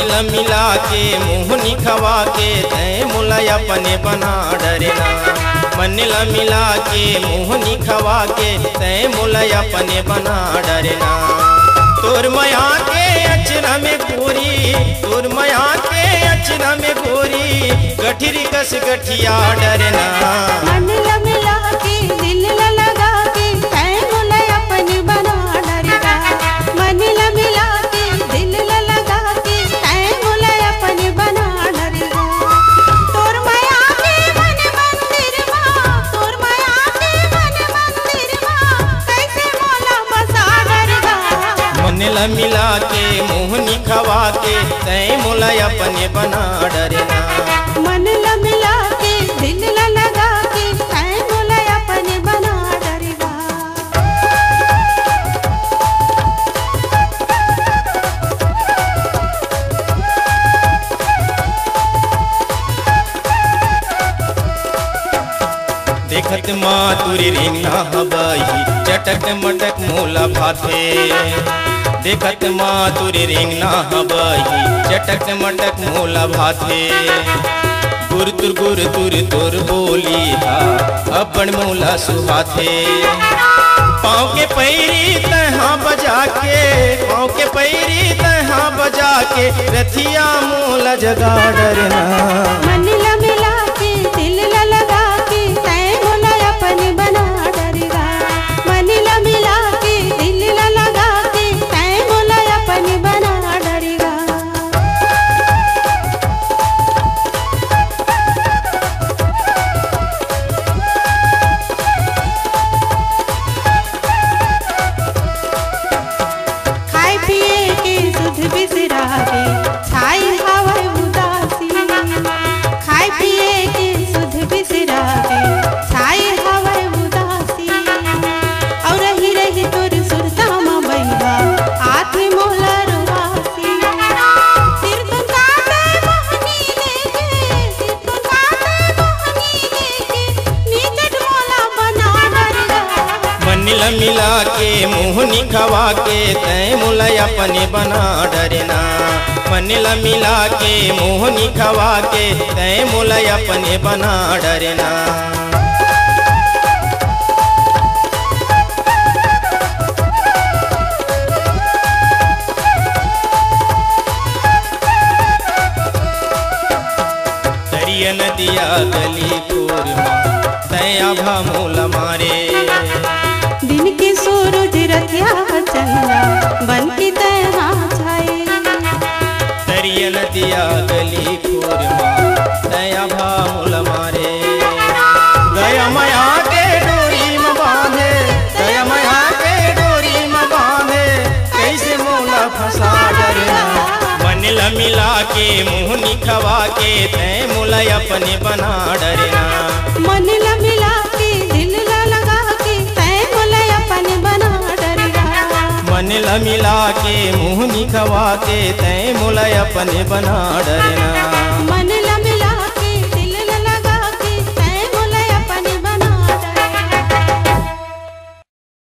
ला मिला के मुँह निखवा के तय मुला अपने बना डरना। मन ला मिला के मुँह निखवा के तय मुला अपने बना डरना। तोर माया के अचरा में गोरी, तोर माया के अचरा में गोरी, गठरी कस गठिया डरना। मन ला मिला के दिल ला लगा के तय मुला अपने बना डरना। मन ला मिला के दिल ला लगा के तय मुला अपने बना डरना। तोर माया के मन मंदिर माँ, तोर माया के मन मंदिर माँ, कैसे मोला बसा डरना। मन ला मिला के मुँह निखवा के तय मुला अपने बना डरना। मन ला मिला के दिल ला लगा के तय मुला अपने बना डरना। देखत मातुरी रिंगना हबही चटक मटक मोला भाथे। देखत मातुरी रिंगना हबही चटक मटक मोला भाथे। गुर तुर तोर बोली हा अपन मोला सुहाथे। पाँव के पैरी तहाँ बजा के, पाँव के पैरी तहाँ बजा के, रथिया मोला जगा डरना। मन ला मिला के दिल ला लगा के तय मोला अपने बना डरना। मन ला मिला के दिल ला लगा के तय मोला अपने बना डरना। खाए पिए के सुध बिसरा के छाई हवा उदासी। खाए पिए के सुध बिसरा के छाई हवा उदासी। और रही रही तोर सुरता में बैठा हाथ में मोला रुवासी। सिर तो काटे मोहनी लेके, सिर तो काटे मोहनी लेके, नीचे मोला बना डरना। मन ला मिला के मुँह निखवा के तय मुला अपने बना डरना। मन ला मिला के मुँह निखवा के तय मुला अपने बना डरना। दरिया नदिया गली कोरमा तय आभा मोला मारे। दिन के सूरज रतिया चंदा बन के तहाँ छाए। दरिया नदिया गली कोरमा तय आभा मोला मारे। गया माया के डोरी में बांधे, गया माया के डोरी में बांधे, कैसे मोला फंसा डरना। मन ला मिला के मुँह निखवा के तय मोला अपने बना डरना। मन ला मिला के दिल ला लगा के तय मोला अपने बना डरना। मन ला मिला के मुँह निखवा के तय मोला अपने बना डरना।